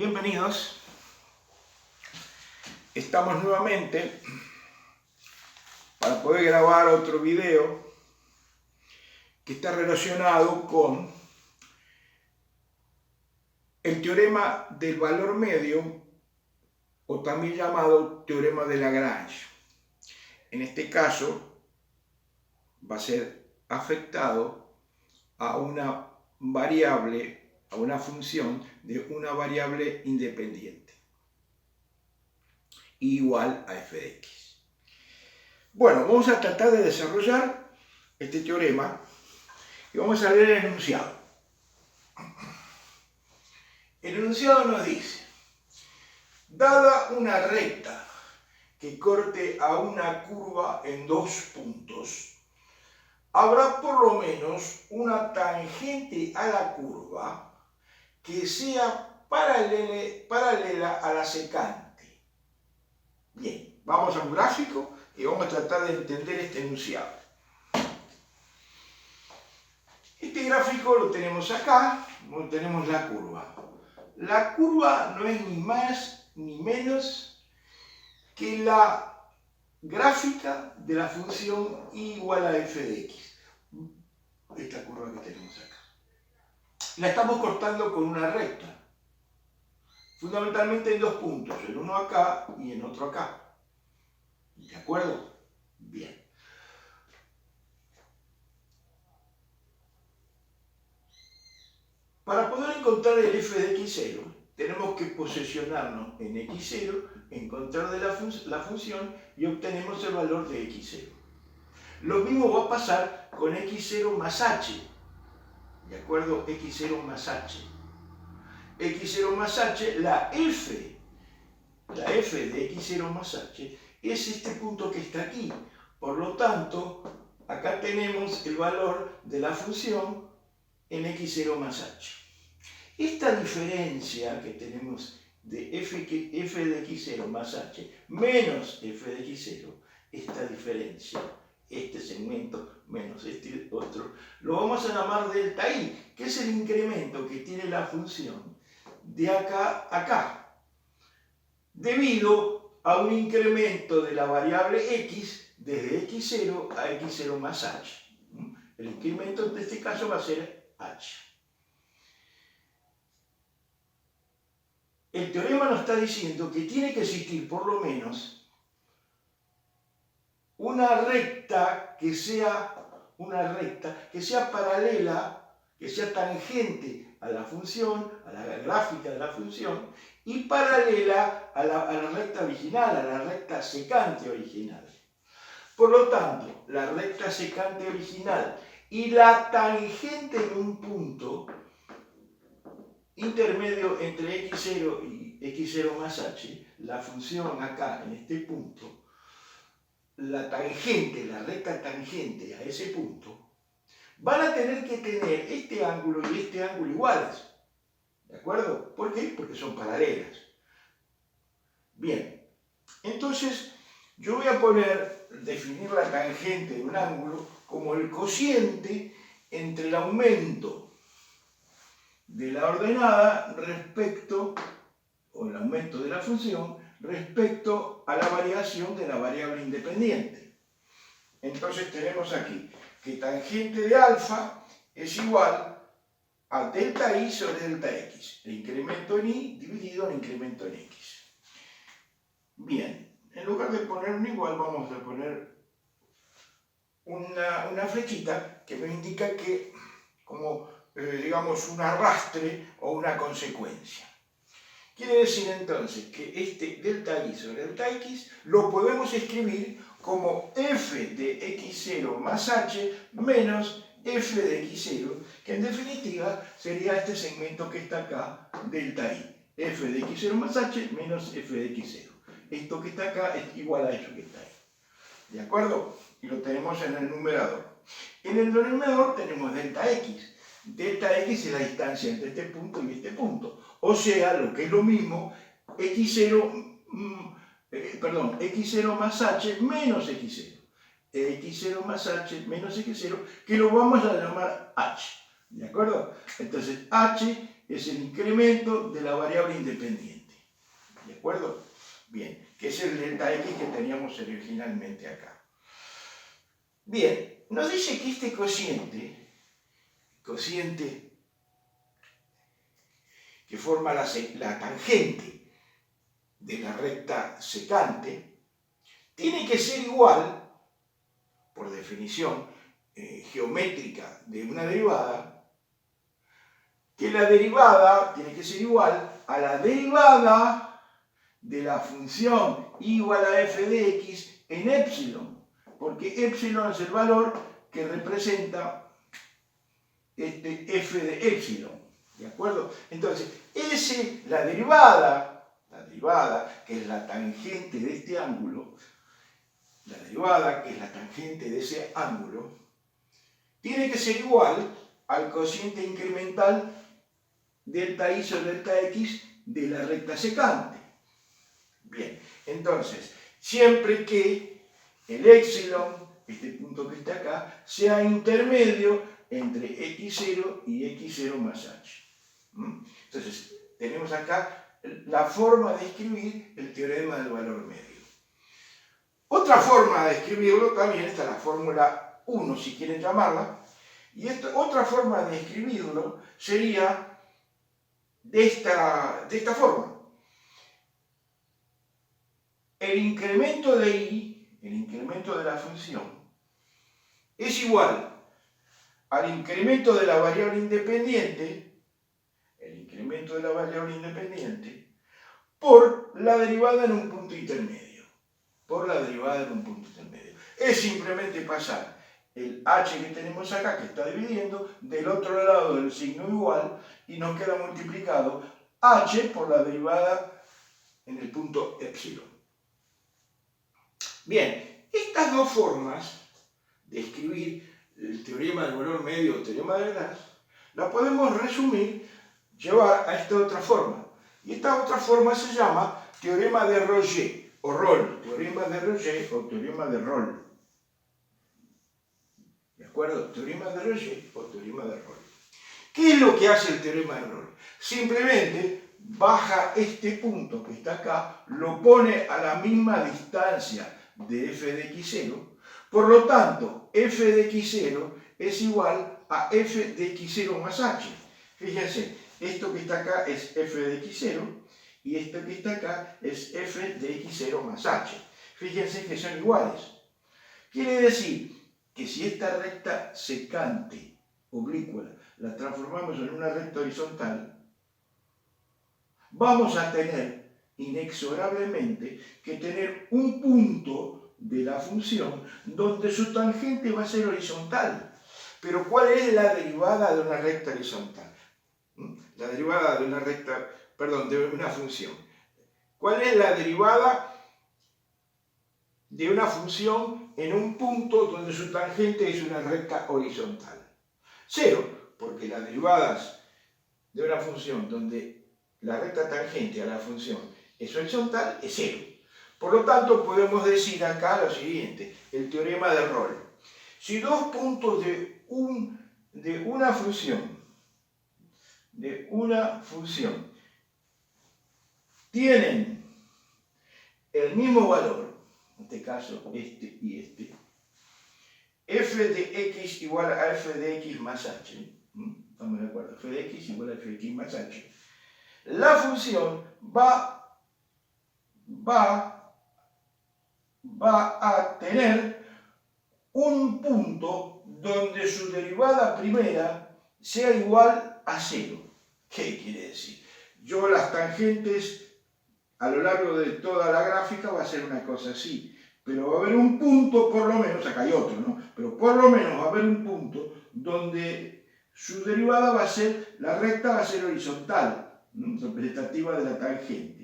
Bienvenidos. Estamos nuevamente para poder grabar otro video que está relacionado con el teorema del valor medio, o también llamado teorema de Lagrange. En este caso va a ser afectado a una variable, a una función de una variable independiente igual a f de x. Bueno, vamos a tratar de desarrollar este teorema y vamos a leer el enunciado. El enunciado nos dice: dada una recta que corte a una curva en dos puntos, habrá por lo menos una tangente a la curva que sea paralela a la secante. Bien, vamos a un gráfico y vamos a tratar de entender este enunciado. Este gráfico lo tenemos acá, tenemos la curva. La curva no es ni más ni menos que la gráfica de la función y igual a f de x. Esta curva que tenemos acá. La estamos cortando con una recta. Fundamentalmente en dos puntos, en uno acá y en otro acá. ¿De acuerdo? Bien. Para poder encontrar el f de x0, tenemos que posicionarnos en x0, encontrar la función y obtenemos el valor de x0. Lo mismo va a pasar con x0 más h. ¿De acuerdo? x0 más h. x0 más h, la f de x0 más h es este punto que está aquí. Por lo tanto, acá tenemos el valor de la función en x0 más h. Esta diferencia que tenemos de f de x0 más h menos f de x0, esta diferencia, este segmento menos este otro, lo vamos a llamar delta i, que es el incremento que tiene la función de acá a acá, debido a un incremento de la variable x desde x0 a x0 más h. El incremento en este caso va a ser h. El teorema nos está diciendo que tiene que existir por lo menos una recta que sea paralela, que sea tangente a la función, a la gráfica de la función, y paralela a la recta original, a la recta secante original. Por lo tanto, la recta secante original y la tangente en un punto intermedio entre x0 y x0 más h, la función acá en este punto, la tangente, la recta tangente a ese punto, van a tener que tener este ángulo y este ángulo iguales. ¿De acuerdo? ¿Por qué? Porque son paralelas. Bien, entonces yo voy a definir la tangente de un ángulo como el cociente entre el aumento de la ordenada o el aumento de la función respecto a la variación de la variable independiente. Entonces tenemos aquí que tangente de alfa es igual a delta i sobre delta x, el incremento en y dividido el incremento en x. Bien, en lugar de poner un igual vamos a poner una flechita que me indica que como digamos un arrastre o una consecuencia. Quiere decir entonces que este delta i sobre delta x lo podemos escribir como f de x0 más h menos f de x0, que en definitiva sería este segmento que está acá, delta i, f de x0 más h menos f de x0. Esto que está acá es igual a eso que está ahí. ¿De acuerdo? Y lo tenemos en el numerador. En el denominador tenemos delta x. Delta x es la distancia entre este punto y este punto. O sea, lo que es lo mismo, x0 más h menos x0. x0 más h menos x0, que lo vamos a llamar h. ¿De acuerdo? Entonces, h es el incremento de la variable independiente. ¿De acuerdo? Bien, que es el delta x que teníamos originalmente acá. Bien, nos dice que este cociente que forma la tangente de la recta secante, tiene que ser igual, por definición geométrica de una derivada, que la derivada tiene que ser igual a la derivada de la función igual a f de x en épsilon, porque épsilon es el valor que representa f de épsilon, ¿de acuerdo? Entonces, la derivada, que es la tangente de este ángulo, la derivada, que es la tangente de ese ángulo, tiene que ser igual al cociente incremental delta y sobre delta x de la recta secante. Bien, entonces, siempre que el épsilon, este punto que está acá, sea intermedio entre x0 y x0 más h. Entonces, tenemos acá la forma de escribir el teorema del valor medio. Otra forma de escribirlo también está la fórmula 1, si quieren llamarla, y otra forma de escribirlo sería de esta forma. El incremento de y, el incremento de la función, es igual al incremento de la variable independiente, por la derivada en un punto intermedio. Es simplemente pasar el h que tenemos acá, que está dividiendo, del otro lado del signo igual, y nos queda multiplicado h por la derivada en el punto épsilon. Bien, estas dos formas de escribir el teorema del valor medio o teorema de Blas, la podemos resumir, llevar a esta otra forma. Y esta otra forma se llama teorema de Rolle o Rolle, teorema de Rolle o teorema de Rolle. ¿De acuerdo? Teorema de Rolle o teorema de Rolle. ¿Qué es lo que hace el teorema de Rolle? Simplemente baja este punto que está acá, lo pone a la misma distancia de f de x0, por lo tanto, f de x0 es igual a f de x0 más h. Fíjense, esto que está acá es f de x0 y esto que está acá es f de x0 más h. Fíjense que son iguales. Quiere decir que si esta recta secante, oblicua, la transformamos en una recta horizontal, vamos a tener inexorablemente que tener un punto de la función donde su tangente va a ser horizontal. Pero ¿cuál es la derivada de una recta horizontal? La derivada de una recta, perdón, de una función. ¿Cuál es la derivada de una función en un punto donde su tangente es una recta horizontal? 0, porque las derivadas de una función donde la recta tangente a la función es horizontal es 0. Por lo tanto, podemos decir acá lo siguiente, el teorema de Rolle. Si dos puntos de una función tienen el mismo valor, en este caso este y este, f de x igual a f de x más h, estamos de acuerdo, f de x igual a f de x más h, la función va a tener un punto donde su derivada primera sea igual a 0. ¿Qué quiere decir? Yo las tangentes a lo largo de toda la gráfica va a ser una cosa así, pero va a haber un punto, por lo menos, acá hay otro, ¿no? Pero por lo menos va a haber un punto donde su derivada va a ser, la recta va a ser horizontal, representativa de la tangente.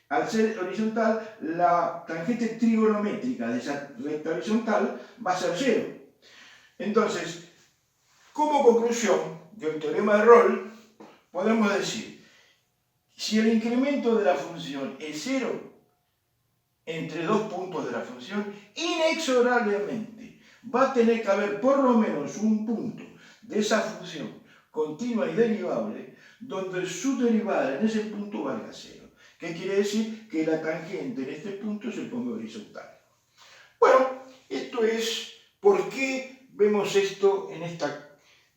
Al ser horizontal, la tangente trigonométrica de esa recta horizontal va a ser 0. Entonces, como conclusión del teorema de Rolle, podemos decir, si el incremento de la función es 0 entre dos puntos de la función, inexorablemente va a tener que haber por lo menos un punto de esa función continua y derivable donde su derivada en ese punto valga 0. ¿Qué quiere decir? Que la tangente en este punto se ponga horizontal. Bueno, esto es por qué vemos esto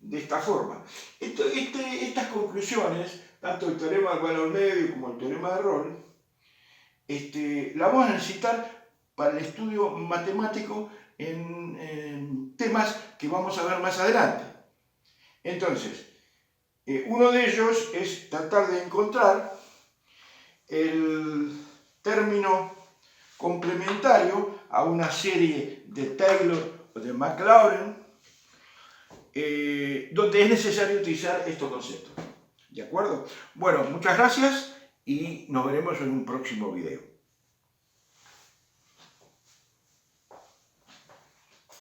de esta forma. Estas conclusiones, tanto el teorema del valor medio como el teorema de Rolle, la vamos a necesitar para el estudio matemático en temas que vamos a ver más adelante. Entonces, uno de ellos es tratar de encontrar el término complementario a una serie de Taylor o de Maclaurin, donde es necesario utilizar estos conceptos. ¿De acuerdo? Bueno, muchas gracias y nos veremos en un próximo video.